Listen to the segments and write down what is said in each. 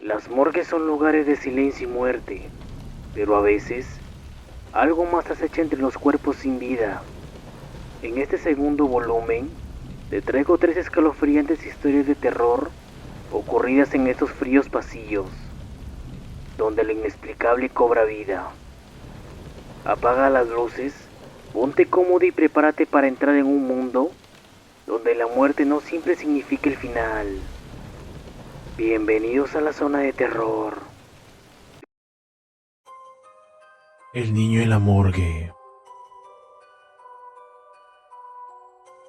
Las morgues son lugares de silencio y muerte, pero a veces algo más acecha entre los cuerpos sin vida. En este segundo volumen te traigo 3 escalofriantes historias de terror ocurridas en estos fríos pasillos, donde lo inexplicable cobra vida. Apaga las luces, ponte cómodo y prepárate para entrar en un mundo donde la muerte no siempre significa el final. Bienvenidos a la zona de terror. El niño en la morgue.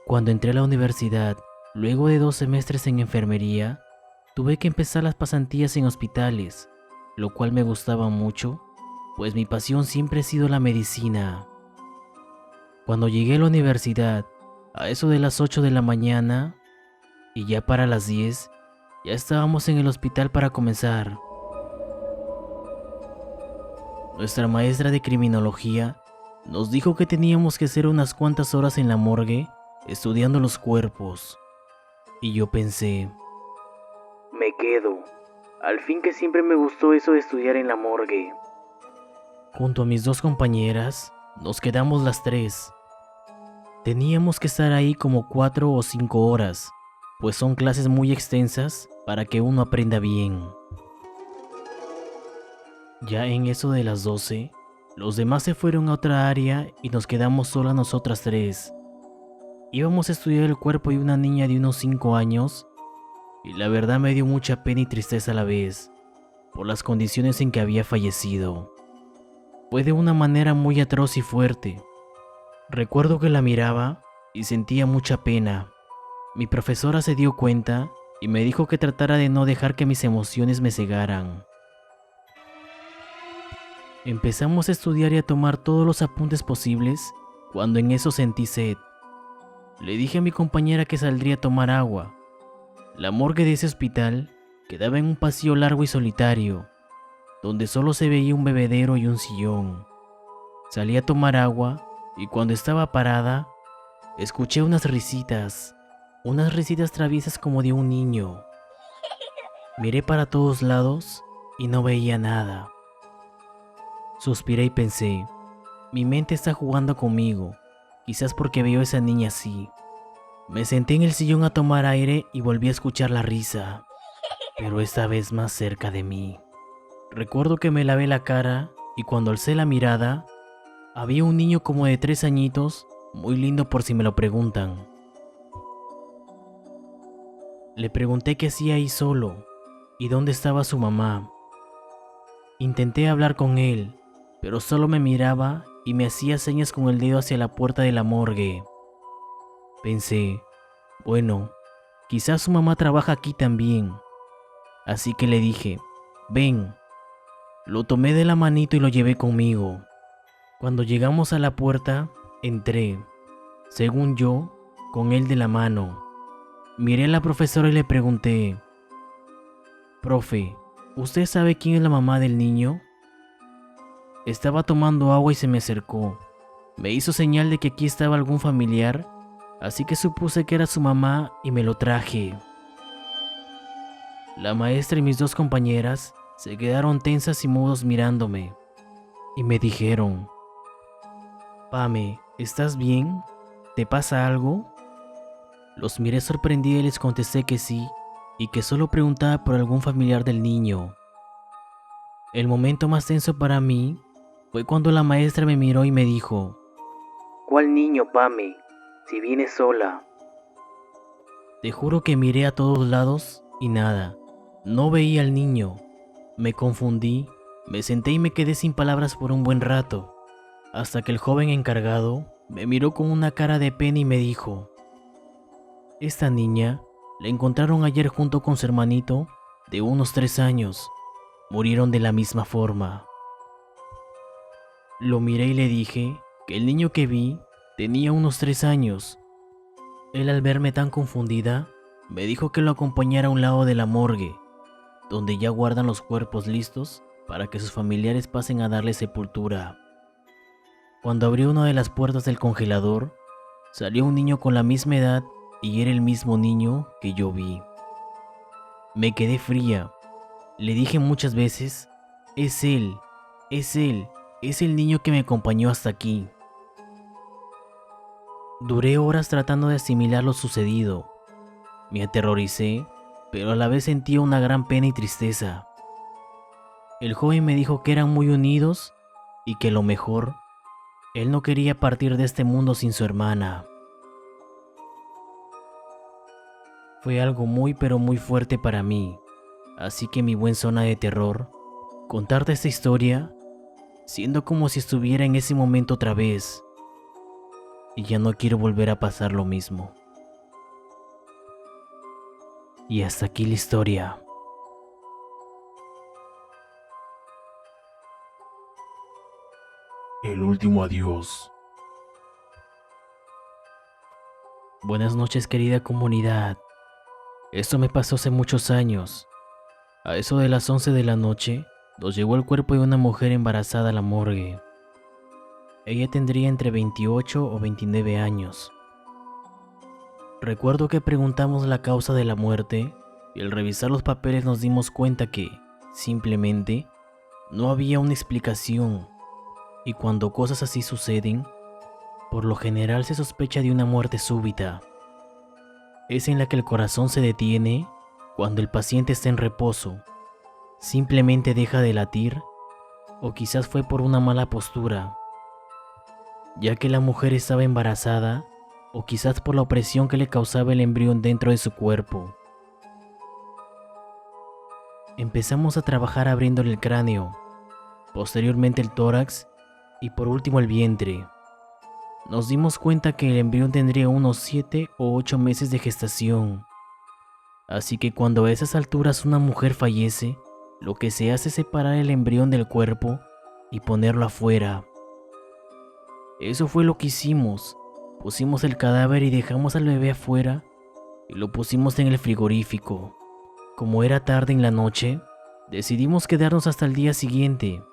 Cuando entré a la universidad, luego de 2 semestres en enfermería, tuve que empezar las pasantías en hospitales, lo cual me gustaba mucho, pues mi pasión siempre ha sido la medicina. Cuando llegué a la universidad, a eso de las 8 de la mañana, y ya para las 10, ya estábamos en el hospital para comenzar. Nuestra maestra de criminología nos dijo que teníamos que hacer unas cuantas horas en la morgue estudiando los cuerpos. Y yo pensé, Me quedo. Al fin que siempre me gustó eso de estudiar en la morgue. junto a mis 2 compañeras, nos quedamos las 3. Teníamos que estar ahí como 4 o 5 horas, pues son clases muy extensas para que uno aprenda bien. Ya en eso de las 12, los demás se fueron a otra área y nos quedamos solas nosotras 3. Íbamos a estudiar el cuerpo de una niña de unos 5 años y la verdad me dio mucha pena y tristeza a la vez, por las condiciones en que había fallecido. Fue de una manera muy atroz y fuerte. Recuerdo que la miraba y sentía mucha pena. Mi profesora se dio cuenta y me dijo que tratara de no dejar que mis emociones me cegaran. Empezamos a estudiar y a tomar todos los apuntes posibles cuando en eso sentí sed. Le dije a mi compañera que saldría a tomar agua. La morgue de ese hospital quedaba en un pasillo largo y solitario, donde solo se veía un bebedero y un sillón. Salí a tomar agua y cuando estaba parada, escuché unas risitas traviesas como de un niño. Miré para todos lados y no veía nada. Suspiré y pensé, mi mente está jugando conmigo, quizás porque veo a esa niña así. Me senté en el sillón a tomar aire y volví a escuchar la risa, pero esta vez más cerca de mí. Recuerdo que me lavé la cara y cuando alcé la mirada, había un niño como de 3 añitos, muy lindo por si me lo preguntan. Le pregunté qué hacía ahí solo y dónde estaba su mamá. Intenté hablar con él, pero solo me miraba y me hacía señas con el dedo hacia la puerta de la morgue. Pensé, bueno, quizás su mamá trabaja aquí también. Así que le dije, ven. Lo tomé de la manito y lo llevé conmigo. Cuando llegamos a la puerta, entré, según yo, con él de la mano. Miré a la profesora y le pregunté, profe, ¿usted sabe quién es la mamá del niño? Estaba tomando agua y se me acercó. Me hizo señal de que aquí estaba algún familiar, así que supuse que era su mamá y me lo traje. La maestra y mis 2 compañeras se quedaron tensas y mudos mirándome, y me dijeron, Pame, ¿estás bien? ¿Te pasa algo? Los miré sorprendida y les contesté que sí, y que solo preguntaba por algún familiar del niño. El momento más tenso para mí fue cuando la maestra me miró y me dijo, ¿Cuál niño, Pame? Si vienes sola. te juro que miré a todos lados y nada, no veía al niño. Me confundí, me senté y me quedé sin palabras por un buen rato, hasta que el joven encargado me miró con una cara de pena y me dijo, esta niña la encontraron ayer junto con su hermanito de unos 3 años. Murieron de la misma forma. Lo miré y le dije que el niño que vi tenía unos 3 años. Él al verme tan confundida, me dijo que lo acompañara a un lado de la morgue, donde ya guardan los cuerpos listos para que sus familiares pasen a darle sepultura. Cuando abrió una de las puertas del congelador, salió un niño con la misma edad y era el mismo niño que yo vi. Me quedé fría. Le dije muchas veces, es él, es él, es el niño que me acompañó hasta aquí. Duré horas tratando de asimilar lo sucedido. Me aterroricé, pero a la vez sentía una gran pena y tristeza. El joven me dijo que eran muy unidos y que lo mejor, él no quería partir de este mundo sin su hermana. Fue algo muy pero muy fuerte para mí, así que mi buen zona de terror, contarte esta historia, siendo como si estuviera en ese momento otra vez, y ya no quiero volver a pasar lo mismo. Y hasta aquí la historia. El último adiós. Buenas noches, querida comunidad. Esto me pasó hace muchos años. A eso de las 11 de la noche, nos llegó el cuerpo de una mujer embarazada a la morgue. Ella tendría entre 28 o 29 años. Recuerdo que preguntamos la causa de la muerte y al revisar los papeles nos dimos cuenta que, simplemente, no había una explicación. Y cuando cosas así suceden, por lo general se sospecha de una muerte súbita. Es en la que el corazón se detiene cuando el paciente está en reposo, simplemente deja de latir, o quizás fue por una mala postura, ya que la mujer estaba embarazada, o quizás por la opresión que le causaba el embrión dentro de su cuerpo. Empezamos a trabajar abriéndole el cráneo, posteriormente el tórax y por último el vientre. Nos dimos cuenta que el embrión tendría unos 7 o 8 meses de gestación. Así que cuando a esas alturas una mujer fallece, lo que se hace es separar el embrión del cuerpo y ponerlo afuera. Eso fue lo que hicimos. Pusimos el cadáver y dejamos al bebé afuera y lo pusimos en el frigorífico. Como era tarde en la noche, decidimos quedarnos hasta el día siguiente.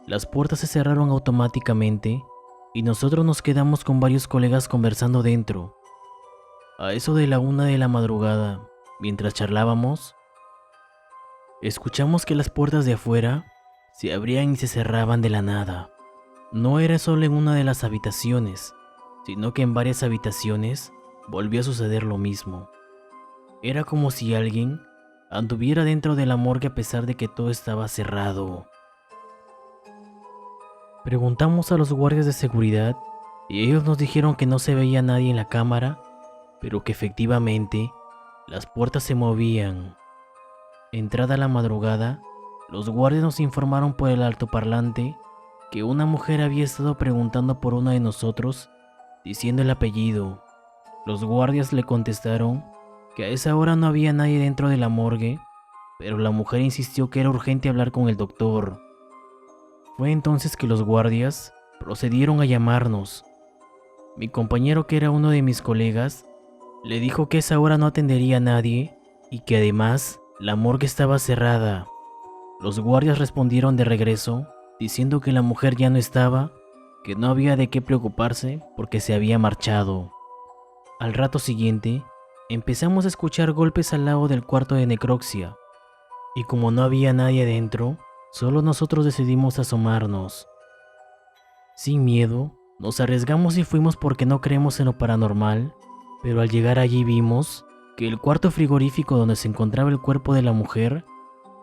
Las puertas se cerraron automáticamente y nosotros nos quedamos con varios colegas conversando dentro. A eso de la 1 de la madrugada, mientras charlábamos, escuchamos que las puertas de afuera se abrían y se cerraban de la nada. No era solo en una de las habitaciones, sino que en varias habitaciones volvió a suceder lo mismo. Era como si alguien anduviera dentro de la morgue a pesar de que todo estaba cerrado. Preguntamos a los guardias de seguridad y ellos nos dijeron que no se veía nadie en la cámara, pero que efectivamente las puertas se movían. Entrada la madrugada, los guardias nos informaron por el altoparlante que una mujer había estado preguntando por uno de nosotros, diciendo el apellido. Los guardias le contestaron que a esa hora no había nadie dentro de la morgue, pero la mujer insistió que era urgente hablar con el doctor. Fue entonces que los guardias procedieron a llamarnos. Mi compañero, que era uno de mis colegas, le dijo que a esa hora no atendería a nadie y que además la morgue estaba cerrada. Los guardias respondieron de regreso, diciendo que la mujer ya no estaba, que no había de qué preocuparse porque se había marchado. Al rato siguiente, empezamos a escuchar golpes al lado del cuarto de necropsia, y como no había nadie dentro, solo nosotros decidimos asomarnos. Sin miedo, nos arriesgamos y fuimos porque no creemos en lo paranormal, pero al llegar allí vimos que el cuarto frigorífico donde se encontraba el cuerpo de la mujer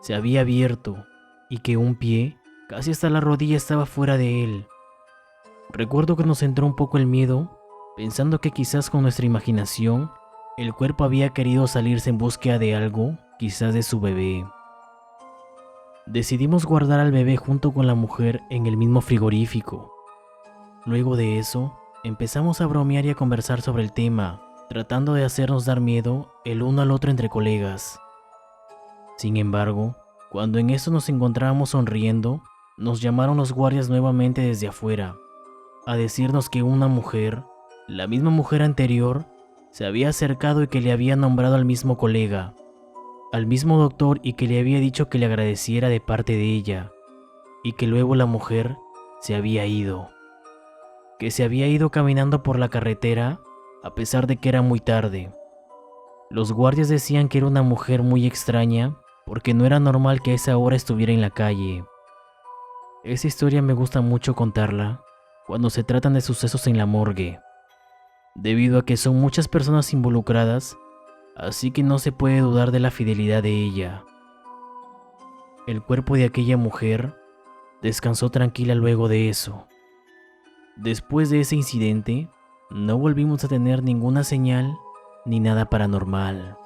se había abierto y que un pie, casi hasta la rodilla, estaba fuera de él. Recuerdo que nos entró un poco el miedo, pensando que quizás con nuestra imaginación el cuerpo había querido salirse en búsqueda de algo, quizás de su bebé. Decidimos guardar al bebé junto con la mujer en el mismo frigorífico. Luego de eso, empezamos a bromear y a conversar sobre el tema, tratando de hacernos dar miedo el uno al otro entre colegas. Sin embargo, cuando en eso nos encontrábamos sonriendo, nos llamaron los guardias nuevamente desde afuera, a decirnos que una mujer, la misma mujer anterior, se había acercado y que le había nombrado al mismo colega, al mismo doctor, y que le había dicho que le agradeciera de parte de ella, y que luego la mujer se había ido. Que se había ido caminando por la carretera a pesar de que era muy tarde. Los guardias decían que era una mujer muy extraña porque no era normal que a esa hora estuviera en la calle. Esa historia me gusta mucho contarla cuando se tratan de sucesos en la morgue, debido a que son muchas personas involucradas, así que no se puede dudar de la fidelidad de ella. El cuerpo de aquella mujer descansó tranquila luego de eso. Después de ese incidente, no volvimos a tener ninguna señal ni nada paranormal.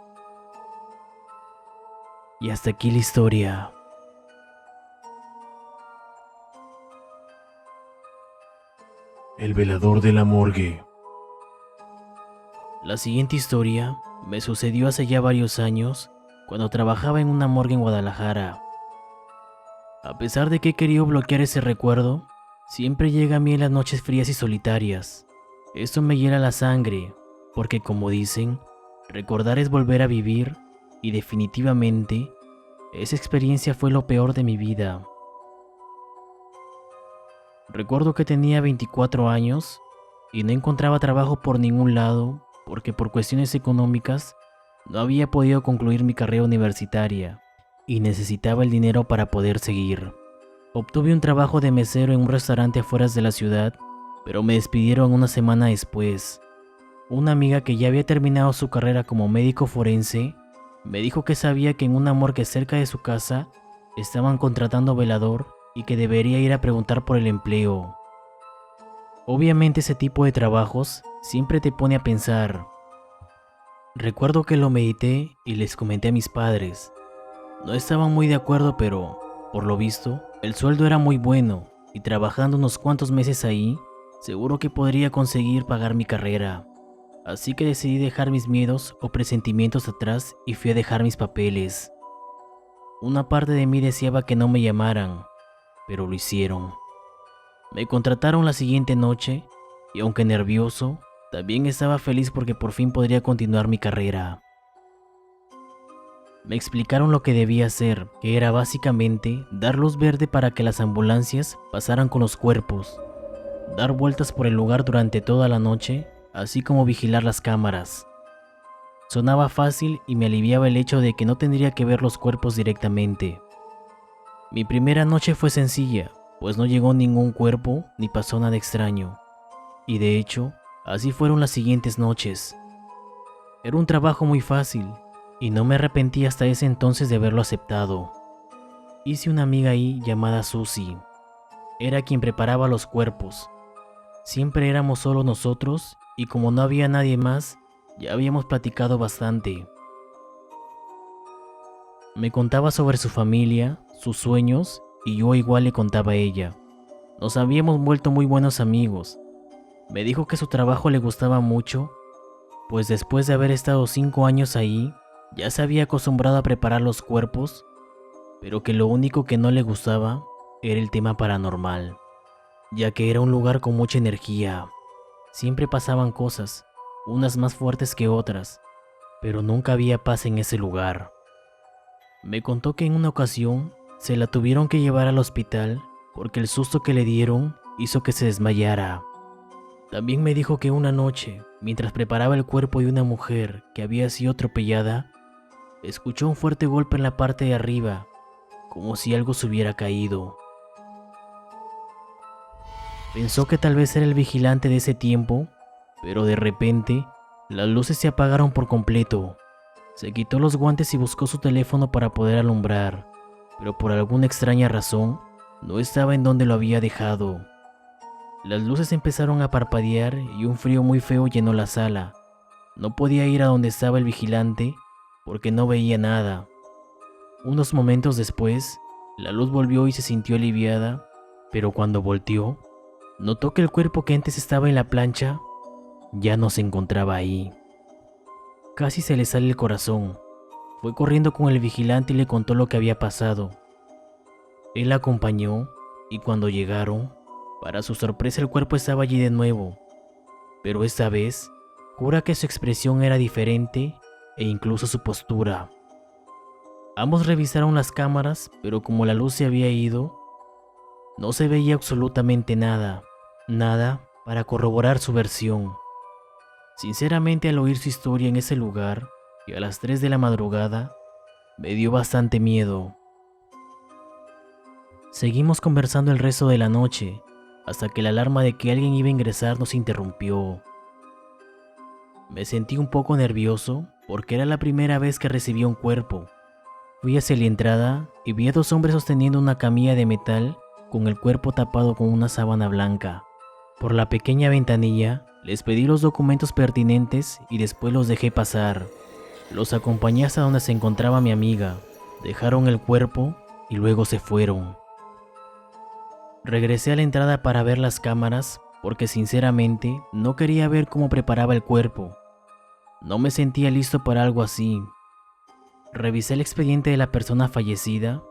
Y hasta aquí la historia. El velador de la morgue. La siguiente historia me sucedió hace ya varios años cuando trabajaba en una morgue en Guadalajara. A pesar de que he querido bloquear ese recuerdo, siempre llega a mí en las noches frías y solitarias. Esto me hiela la sangre, porque como dicen, recordar es volver a vivir, y definitivamente, esa experiencia fue lo peor de mi vida. Recuerdo que tenía 24 años y no encontraba trabajo por ningún lado porque por cuestiones económicas no había podido concluir mi carrera universitaria y necesitaba el dinero para poder seguir. Obtuve un trabajo de mesero en un restaurante afuera de la ciudad, pero me despidieron una semana después. Una amiga que ya había terminado su carrera como médico forense me dijo que sabía que en una morgue cerca de su casa estaban contratando velador y que debería ir a preguntar por el empleo. Obviamente ese tipo de trabajos siempre te pone a pensar. Recuerdo que lo medité y les comenté a mis padres. No estaban muy de acuerdo, pero, por lo visto, el sueldo era muy bueno y trabajando unos cuantos meses ahí, seguro que podría conseguir pagar mi carrera. Así que decidí dejar mis miedos o presentimientos atrás y fui a dejar mis papeles. Una parte de mí deseaba que no me llamaran, pero lo hicieron. Me contrataron la siguiente noche y aunque nervioso, también estaba feliz porque por fin podría continuar mi carrera. Me explicaron lo que debía hacer, que era básicamente dar luz verde para que las ambulancias pasaran con los cuerpos, dar vueltas por el lugar durante toda la noche, así como vigilar las cámaras. Sonaba fácil y me aliviaba el hecho de que no tendría que ver los cuerpos directamente. Mi primera noche fue sencilla, pues no llegó ningún cuerpo ni pasó nada extraño. Y de hecho, así fueron las siguientes noches. Era un trabajo muy fácil, y no me arrepentí hasta ese entonces de haberlo aceptado. Hice una amiga ahí llamada Susie. Era quien preparaba los cuerpos. Siempre éramos solo nosotros, y como no había nadie más, ya habíamos platicado bastante. Me contaba sobre su familia, sus sueños, y yo igual le contaba a ella. Nos habíamos vuelto muy buenos amigos. Me dijo que su trabajo le gustaba mucho, pues después de haber estado 5 años ahí, ya se había acostumbrado a preparar los cuerpos, pero que lo único que no le gustaba era el tema paranormal, ya que era un lugar con mucha energía. Siempre pasaban cosas, unas más fuertes que otras, pero nunca había paz en ese lugar. Me contó que en una ocasión se la tuvieron que llevar al hospital porque el susto que le dieron hizo que se desmayara. También me dijo que una noche, mientras preparaba el cuerpo de una mujer que había sido atropellada, escuchó un fuerte golpe en la parte de arriba, como si algo se hubiera caído. Pensó que tal vez era el vigilante de ese tiempo, pero de repente las luces se apagaron por completo. Se quitó los guantes y buscó su teléfono para poder alumbrar, pero por alguna extraña razón no estaba en donde lo había dejado. Las luces empezaron a parpadear y un frío muy feo llenó la sala. No podía ir a donde estaba el vigilante porque no veía nada. Unos momentos después, la luz volvió y se sintió aliviada, pero cuando volteó, notó que el cuerpo que antes estaba en la plancha ya no se encontraba ahí. Casi se le sale el corazón. Fue corriendo con el vigilante y le contó lo que había pasado. Él la acompañó y cuando llegaron, para su sorpresa el cuerpo estaba allí de nuevo, pero esta vez jura que su expresión era diferente e incluso su postura. Ambos revisaron las cámaras, pero como la luz se había ido, no se veía absolutamente nada para corroborar su versión. Sinceramente, al oír su historia en ese lugar y a las 3 de la madrugada, Me dio bastante miedo. Seguimos conversando el resto de la noche, hasta que la alarma de que alguien iba a ingresar nos interrumpió. Me sentí un poco nervioso porque era la primera vez que recibía un cuerpo. Fui hacia la entrada y vi a 2 hombres sosteniendo una camilla de metal con el cuerpo tapado con una sábana blanca. Por la pequeña ventanilla les pedí los documentos pertinentes y después los dejé pasar. Los acompañé hasta donde se encontraba mi amiga, dejaron el cuerpo y luego se fueron. Regresé a la entrada para ver las cámaras porque sinceramente no quería ver cómo preparaba el cuerpo. No me sentía listo para algo así. Revisé el expediente de la persona fallecida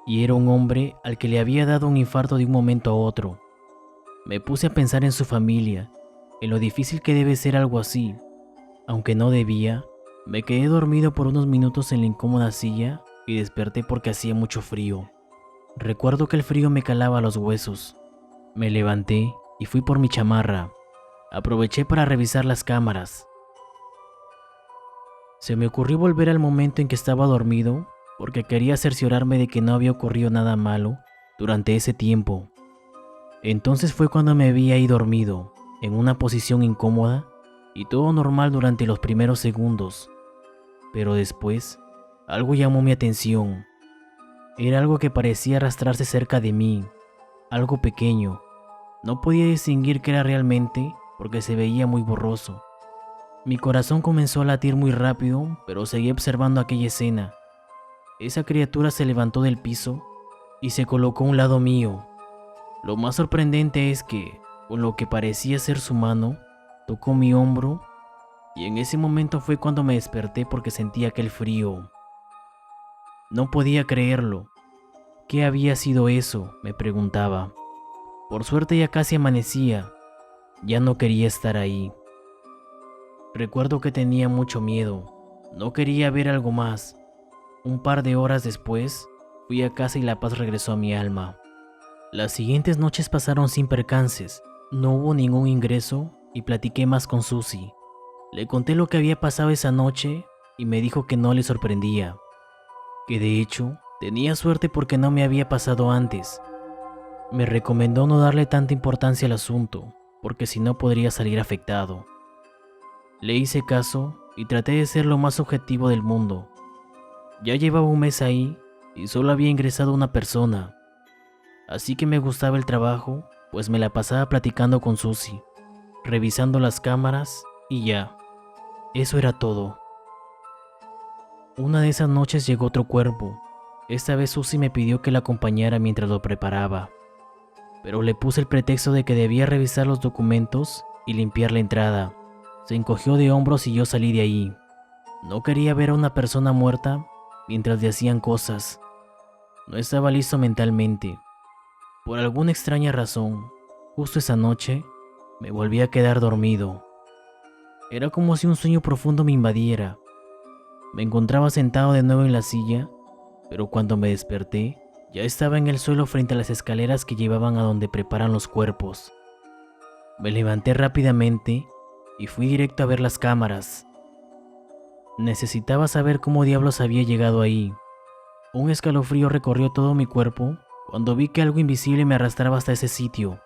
y era un hombre al que le había dado un infarto de un momento a otro. Me puse a pensar en su familia, en lo difícil que debe ser algo así. Aunque no debía, me quedé dormido por unos minutos en la incómoda silla y desperté porque hacía mucho frío. Recuerdo que el frío me calaba los huesos. Me levanté y fui por mi chamarra. Aproveché para revisar las cámaras. Se me ocurrió volver al momento en que estaba dormido porque quería cerciorarme de que no había ocurrido nada malo durante ese tiempo. Entonces fue cuando me vi ahí dormido, en una posición incómoda y todo normal durante los primeros segundos. Pero después, algo llamó mi atención. Era algo que parecía arrastrarse cerca de mí, algo pequeño. No podía distinguir qué era realmente porque se veía muy borroso. Mi corazón comenzó a latir muy rápido, pero seguí observando aquella escena. Esa criatura se levantó del piso y se colocó a un lado mío. Lo más sorprendente es que, con lo que parecía ser su mano, tocó mi hombro y en ese momento fue cuando me desperté porque sentía aquel frío. No podía creerlo. ¿Qué había sido eso?, me preguntaba. Por suerte ya casi amanecía. Ya no quería estar ahí. Recuerdo que tenía mucho miedo. No quería ver algo más. Un par de horas después, fui a casa y la paz regresó a mi alma. Las siguientes noches pasaron sin percances. No hubo ningún ingreso y platiqué más con Susi. Le conté lo que había pasado esa noche y me dijo que no le sorprendía. Que de hecho, tenía suerte porque no me había pasado antes. Me recomendó no darle tanta importancia al asunto, porque si no podría salir afectado. Le hice caso y traté de ser lo más objetivo del mundo. Ya llevaba un mes ahí y solo había ingresado una persona. Así que me gustaba el trabajo, pues me la pasaba platicando con Susi, revisando las cámaras y ya. Eso era todo. Una de esas noches llegó otro cuerpo. Esta vez Susi me pidió que la acompañara mientras lo preparaba. Pero le puse el pretexto de que debía revisar los documentos y limpiar la entrada. Se encogió de hombros y yo salí de ahí. No quería ver a una persona muerta mientras le hacían cosas. No estaba listo mentalmente. Por alguna extraña razón, justo esa noche, me volví a quedar dormido. Era como si un sueño profundo me invadiera. Me encontraba sentado de nuevo en la silla, pero cuando me desperté, ya estaba en el suelo frente a las escaleras que llevaban a donde preparan los cuerpos. Me levanté rápidamente y fui directo a ver las cámaras. Necesitaba saber cómo diablos había llegado ahí. Un escalofrío recorrió todo mi cuerpo cuando vi que algo invisible me arrastraba hasta ese sitio.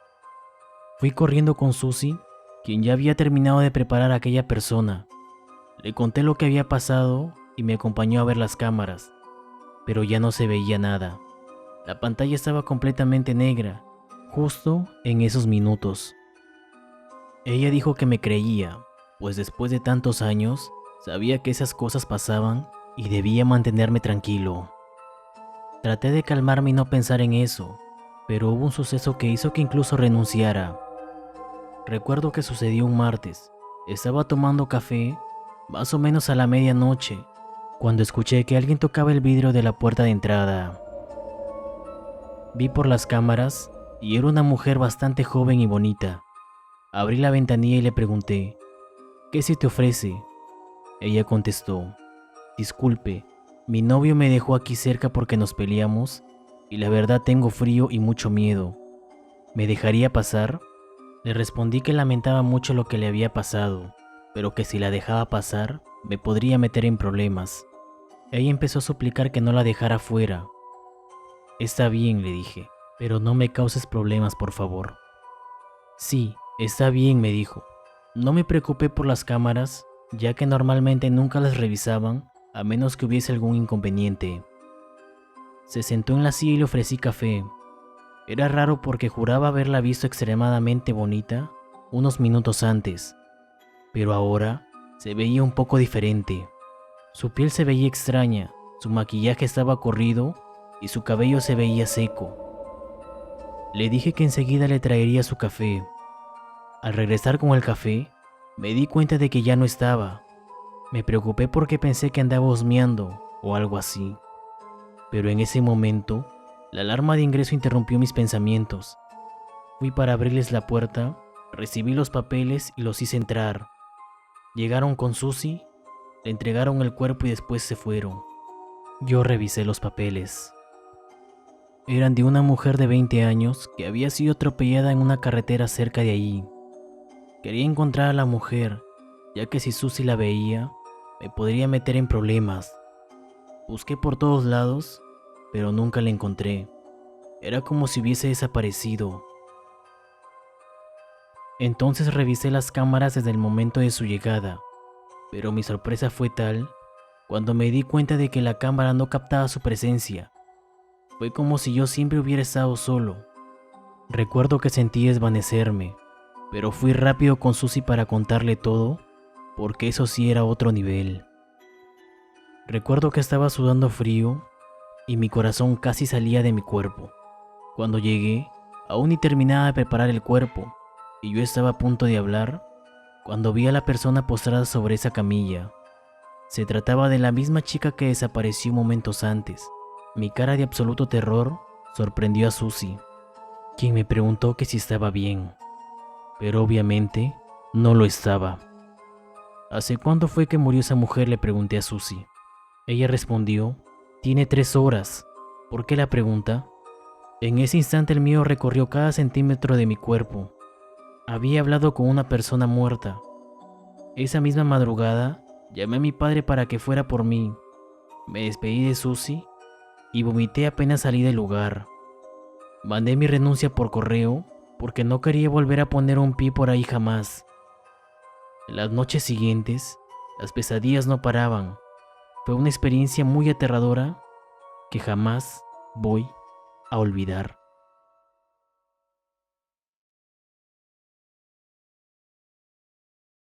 Fui corriendo con Susi, quien ya había terminado de preparar a aquella persona. Le conté lo que había pasado y me acompañó a ver las cámaras, pero ya no se veía nada. La pantalla estaba completamente negra, justo en esos minutos. Ella dijo que me creía, pues después de tantos años, sabía que esas cosas pasaban y debía mantenerme tranquilo. Traté de calmarme y no pensar en eso, pero hubo un suceso que hizo que incluso renunciara. Recuerdo que sucedió un martes. Estaba tomando café, más o menos a la medianoche, cuando escuché que alguien tocaba el vidrio de la puerta de entrada. Vi por las cámaras y era una mujer bastante joven y bonita. Abrí la ventanilla y le pregunté, ¿qué se te ofrece? Ella contestó, disculpe, mi novio me dejó aquí cerca porque nos peleamos y la verdad tengo frío y mucho miedo. ¿Me dejaría pasar? Le respondí que lamentaba mucho lo que le había pasado, pero que si la dejaba pasar me podría meter en problemas. Ella empezó a suplicar que no la dejara fuera. Está bien, le dije, pero no me causes problemas, por favor. Sí, está bien, me dijo. No me preocupé por las cámaras, ya que normalmente nunca las revisaban, a menos que hubiese algún inconveniente. Se sentó en la silla y le ofrecí café. Era raro porque juraba haberla visto extremadamente bonita unos minutos antes, pero ahora se veía un poco diferente. Su piel se veía extraña, su maquillaje estaba corrido y su cabello se veía seco. Le dije que enseguida le traería su café. Al regresar con el café, me di cuenta de que ya no estaba. Me preocupé porque pensé que andaba husmeando o algo así. Pero en ese momento, la alarma de ingreso interrumpió mis pensamientos. Fui para abrirles la puerta, recibí los papeles y los hice entrar. Llegaron con Susie, le entregaron el cuerpo y después se fueron. Yo revisé los papeles. Eran de una mujer de 20 años que había sido atropellada en una carretera cerca de allí. Quería encontrar a la mujer, ya que si Susie la veía, me podría meter en problemas. Busqué por todos lados, pero nunca la encontré. Era como si hubiese desaparecido. Entonces revisé las cámaras desde el momento de su llegada, pero mi sorpresa fue tal cuando me di cuenta de que la cámara no captaba su presencia. Fue como si yo siempre hubiera estado solo. Recuerdo que sentí desvanecerme, pero fui rápido con Susie para contarle todo, porque eso sí era otro nivel. Recuerdo que estaba sudando frío y mi corazón casi salía de mi cuerpo. Cuando llegué, aún ni terminaba de preparar el cuerpo, y yo estaba a punto de hablar, cuando vi a la persona postrada sobre esa camilla. Se trataba de la misma chica que desapareció momentos antes. Mi cara de absoluto terror sorprendió a Susie, quien me preguntó que si estaba bien, pero obviamente no lo estaba. ¿Hace cuánto fue que murió esa mujer?, le pregunté a Susie. Ella respondió, tiene 3 horas. ¿Por qué la pregunta? En ese instante el mío recorrió cada centímetro de mi cuerpo. Había hablado con una persona muerta. Esa misma madrugada llamé a mi padre para que fuera por mí. Me despedí de Susie y vomité apenas salí del lugar. Mandé mi renuncia por correo porque no quería volver a poner un pie por ahí jamás. Las noches siguientes, las pesadillas no paraban. Fue una experiencia muy aterradora que jamás voy a olvidar.